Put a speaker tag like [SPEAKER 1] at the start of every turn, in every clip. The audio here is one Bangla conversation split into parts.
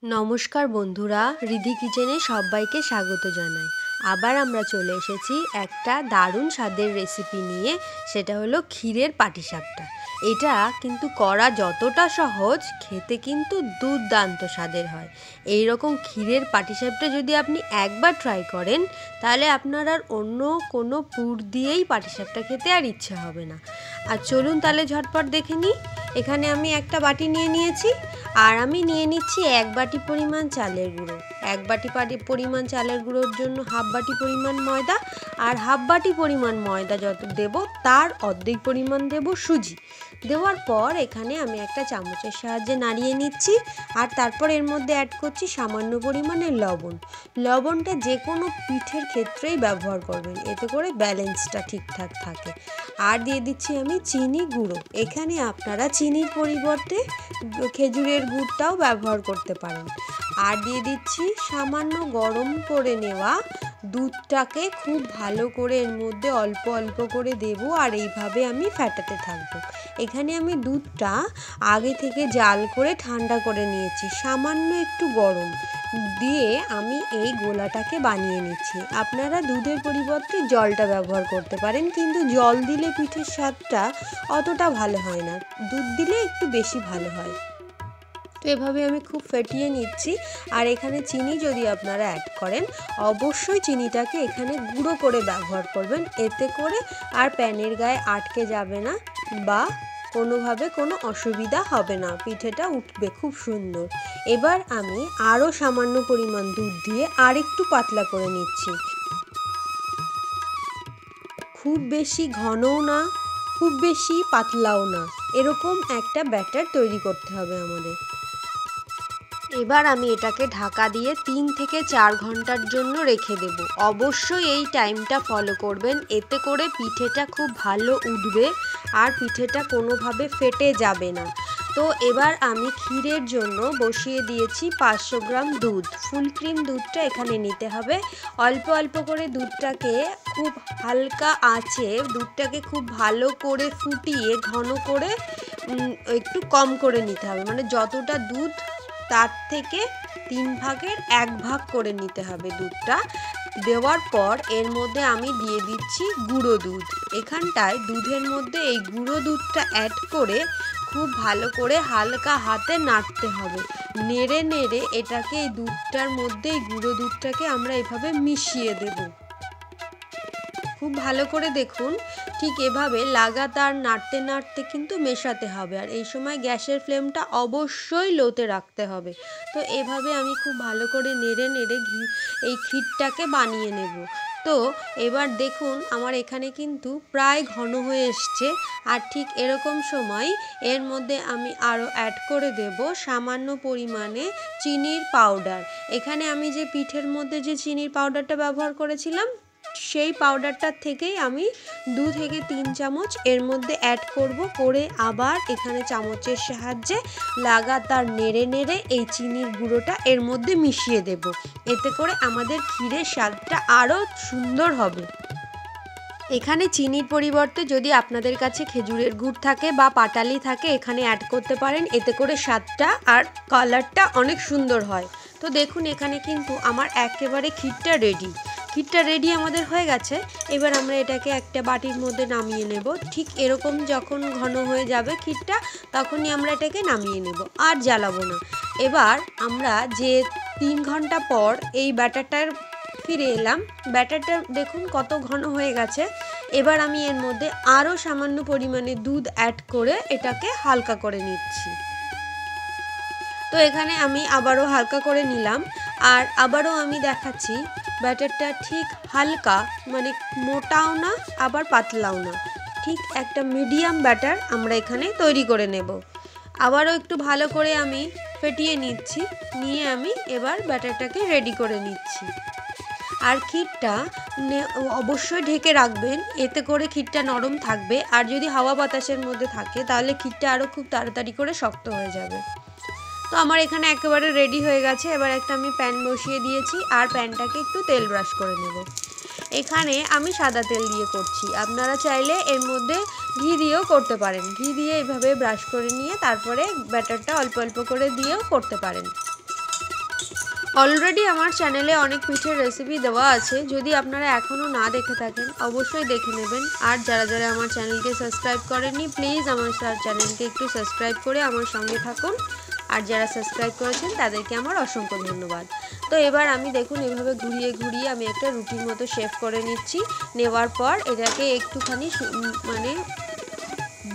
[SPEAKER 1] নমস্কার বন্ধুরা, রিধি কিচেনে সবাইকে স্বাগত জানাই। আবার আমরা চলে এসেছি একটা দারুণ স্বাদের রেসিপি নিয়ে। সেটা হলো ক্ষীরের পাটিসাপটা। এটা কিন্তু করা যতটা সহজ, খেতে কিন্তু দুর্দান্ত স্বাদের হয়। এই রকম ক্ষীরের পাটিসাপটা যদি আপনি একবার ট্রাই করেন, তাহলে আপনার আর অন্য কোনো পুর দিয়েই পাটিসাপটা খেতে আর ইচ্ছে হবে না। আর চলুন তাহলে ঝটপট দেখে নিই। এখানে আমি একটা বাটি নিয়ে নিয়েছি, আর আমি নিয়ে নিচ্ছি 1 বাটি পরিমাণ চালের গুঁড়ো। 1 বাটি পরিমাণ চালের গুঁড়োর জন্য হাফ বাটি পরিমাণ ময়দা, আর হাফ বাটি পরিমাণ ময়দা যত দেব তার অর্ধেক পরিমাণ দেব সুজি। দেওয়ার পর এখানে আমি একটা চামচের সাহায্যে নাড়িয়ে নিচ্ছি, আর তারপর এর মধ্যে অ্যাড করছি সামান্য পরিমাণে লবণ। লবণটা যে কোনো পিঠের ক্ষেত্রেই ব্যবহার করবেন, এতে করে ব্যালেন্সটা ঠিকঠাক থাকে। আর দিয়ে দিচ্ছি আমি চিনি গুঁড়ো। এখানে আপনারা চিনির পরিবর্তে খেজুরের গুড়টাও ব্যবহার করতে পারেন। আর দিয়ে দিচ্ছি সামান্য গরম করে নেওয়া দুধটাকে খুব ভালো করে এর মধ্যে অল্প অল্প করে দেব, আর এইভাবে আমি ফেটাতে থাকবো। এখানে আমি দুধটা আগে থেকে জাল করে ঠান্ডা করে নিয়েছি, সামান্য একটু গরম দিয়ে আমি এই গোলাটাকে বানিয়ে নিচ্ছি। আপনারা দুধের পরিবর্তে জলটা ব্যবহার করতে পারেন, কিন্তু জল দিলে পিঠের স্বাদটা অতটা ভালো হয় না, দুধ দিলে একটু বেশি ভালো হয়। তো এভাবে আমি খুব ফেটিয়ে নিচ্ছি। আর এখানে চিনি যদি আপনারা অ্যাড করেন, অবশ্যই চিনিটাকে এখানে গুঁড়ো করে ব্যবহার করবেন, এতে করে আর প্যানের গায়ে আটকে যাবে না বা কোনোভাবে কোনো অসুবিধা হবে না, পিঠেটা উঠবে খুব সুন্দর। এবার আমি আরও সামান্য পরিমাণ দুধ দিয়ে আর একটু পাতলা করে নিচ্ছি। খুব বেশি ঘনও না, খুব বেশি পাতলাও না, এরকম একটা ব্যাটার তৈরি করতে হবে আমাদের। এবার আমি এটাকে ঢাকা দিয়ে 3 থেকে 4 ঘন্টার জন্য রেখে দেব। অবশ্যই এই টাইমটা ফলো করবেন, এতে করে পিঠেটা খুব ভালো উঠবে আর পিঠেটা কোনোভাবে ফেটে যাবে না। তো এবার আমি ক্ষীরের জন্য বসিয়ে দিয়েছি 500 গ্রাম দুধ। ফুল ক্রিম দুধটা এখানে নিতে হবে। অল্প অল্প করে দুধটাকে খুব হালকা আঁচে দুধটাকে খুব ভালো করে ফুটিয়ে ঘন করে একটু কম করে নিতে হবে, মানে যতটা দুধ তার থেকে 3 ভাগের 1 ভাগ করে নিতে হবে দুধটা। দেওয়ার পর এর মধ্যে আমি দিয়ে দিচ্ছি গুঁড়ো দুধ। এখানটায় দুধের মধ্যে এই গুঁড়ো দুধটা অ্যাড করে খুব ভালো করে হালকা হাতে নাড়তে হবে। নেড়ে নেড়ে এটাকে এই দুধটার মধ্যে এই গুঁড়ো দুধটাকে আমরা এভাবে মিশিয়ে দেব। খুব ভালো করে দেখুন, ঠিক এভাবে লাগাতার নাড়তে নাড়তে কিন্তু মেশাতে হবে, আর এই সময় গ্যাসের ফ্লেমটা অবশ্যই লোতে রাখতে হবে। তো এভাবে আমি খুব ভালো করে নেড়ে নেড়ে এই ক্ষীরটাকে বানিয়ে নেব। তো এবার দেখুন আমার এখানে কিন্তু প্রায় ঘন হয়ে এসছে, আর ঠিক এরকম সময় এর মধ্যে আমি আরও অ্যাড করে দেব সামান্য পরিমাণে চিনির পাউডার। এখানে আমি যে পিঠের মধ্যে যে চিনির পাউডারটা ব্যবহার করেছিলাম, সেই পাউডারটার থেকেই আমি 2 থেকে 3 চামচ এর মধ্যে অ্যাড করে আবার এখানে চামচের সাহায্যে লাগাতার নেড়ে নেড়ে এই চিনির গুঁড়োটা এর মধ্যে মিশিয়ে দেব। এতে করে আমাদের ক্ষীরের স্বাদটা আরও সুন্দর হবে। এখানে চিনির পরিবর্তে যদি আপনাদের কাছে খেজুরের গুড় থাকে বা পাটালি থাকে, এখানে অ্যাড করতে পারেন, এতে করে স্বাদটা আর কালারটা অনেক সুন্দর হয়। তো দেখুন এখানে কিন্তু আমার একেবারে ক্ষীরটা রেডি আমাদের হয়ে গেছে। এবার আমরা এটাকে একটা বাটির মধ্যে নামিয়ে নেব। ঠিক এরকম যখন ঘন হয়ে যাবে ক্ষীরটা, তখনই আমরা এটাকে নামিয়ে নেব, আর জ্বালাবো না। এবার আমরা যে 3 ঘন্টা পর এই ব্যাটারটার ফিরে এলাম। ব্যাটারটা দেখুন কত ঘন হয়ে গেছে। এবার আমি এর মধ্যে আরও সামান্য পরিমাণে দুধ অ্যাড করে এটাকে হালকা করে নিচ্ছি। তো এখানে আমি আবারও হালকা করে নিলাম, আর আবারও আমি দেখাচ্ছি ব্যাটারটা ঠিক হালকা, মানে মোটাও না আবার পাতলাও না, ঠিক একটা মিডিয়াম ব্যাটার আমরা এখানে তৈরি করে নেব। আবারও একটু ভালো করে আমি ফেটিয়ে নিচ্ছি, নিয়ে আমি এবার ব্যাটারটাকে রেডি করে নিচ্ছি। আর ক্ষীরটা অবশ্যই ঢেকে রাখবেন, এতে করে ক্ষীরটা নরম থাকবে, আর যদি হাওয়া বাতাসের মধ্যে থাকে তাহলে ক্ষীরটা আরও খুব তাড়াতাড়ি করে শক্ত হয়ে যাবে। তো আমার এখানে একেবারে রেডি হয়ে গেছে। এবার একটা আমি প্যান বসিয়ে দিয়েছি, আর প্যানটাকে একটু তেল ব্রাশ করে নেব। এখানে আমি সাদা তেল দিয়ে করছি, আপনারা চাইলে এর মধ্যে ঘি দিয়েও করতে পারেন। ঘি দিয়ে এইভাবে ব্রাশ করে নিয়ে তারপরে ব্যাটারটা অল্প অল্প করে দিয়েও করতে পারেন। অলরেডি আমার চ্যানেলে অনেক পিঠের রেসিপি দেওয়া আছে, যদি আপনারা এখনও না দেখে থাকেন অবশ্যই দেখে নেবেন। আর যারা যারা আমার চ্যানেলকে সাবস্ক্রাইব করেননি প্লিজ আমার চ্যানেলকে একটু সাবস্ক্রাইব করে আমার সঙ্গে থাকুন। আর যারা সাবস্ক্রাইব করেছেন তাদেরকে আমার অসংখ্য ধন্যবাদ। তো এবার আমি দেখুন এভাবে ঘুরিয়ে ঘুরিয়ে আমি একটা রুটির মতো শেপ করে নিচ্ছি। নেওয়ার পর এটাকে একটুখানি মানে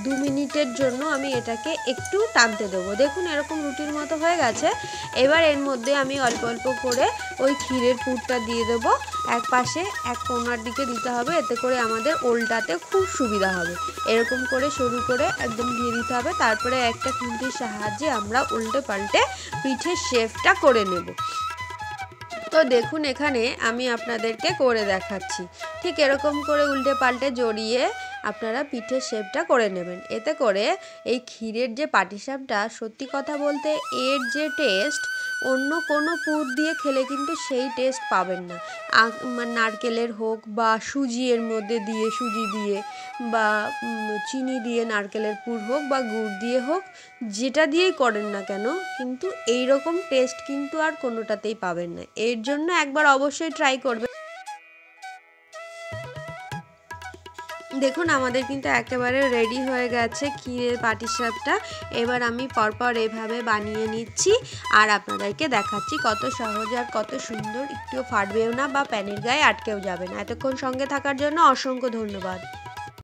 [SPEAKER 1] 2 মিনিটের জন্য আমি এটাকে একটু টানতে দেবো। দেখুন এরকম রুটির মতো হয়ে গেছে। এবার এর মধ্যে আমি অল্প অল্প করে ওই ক্ষীরের পুরটা দিয়ে দেবো। এক পাশে এক কোণার দিকে দিতে হবে, এতে করে আমাদের ওল্টাতে খুব সুবিধা হবে। এরকম করে সরু করে একদম দিয়ে দিতে হবে। তারপরে একটা খুন্তির সাহায্যে আমরা উল্টে পাল্টে পিঠের শেপটা করে নেব। তো দেখুন এখানে আমি আপনাদেরকে করে দেখাচ্ছি। ঠিক এরকম করে উল্টে পাল্টে জড়িয়ে আপনারা পিঠের শেপটা করে নেবেন। এতে করে এই ক্ষীরের যে পাটিসাপটা, সত্যি কথা বলতে এর যে টেস্ট অন্য কোনো পুর দিয়ে খেলে কিন্তু সেই টেস্ট পাবেন না। নারকেলের হোক বা সুজি এর মধ্যে দিয়ে, সুজি দিয়ে বা চিনি দিয়ে নারকেলের পুর হোক বা গুড় দিয়ে হোক, যেটা দিয়েই করেন না কেন কিন্তু এই রকম টেস্ট কিন্তু আর কোনোটাতেই পাবেন না। এর জন্য একবার অবশ্যই ট্রাই করবেন। দেখুন আমাদের কিন্তু একেবারে রেডি হয়ে গেছে ক্ষীরের পাটিসাপটা। এবার আমি পরপর এভাবে বানিয়ে নিচ্ছি আর আপনাদেরকে দেখাচ্ছি কত সহজ আর কত সুন্দর, একটুও ফাটবেও না বা প্যানের গায়ে আটকেও যাবে না। এতক্ষণ সঙ্গে থাকার জন্য অসংখ্য ধন্যবাদ।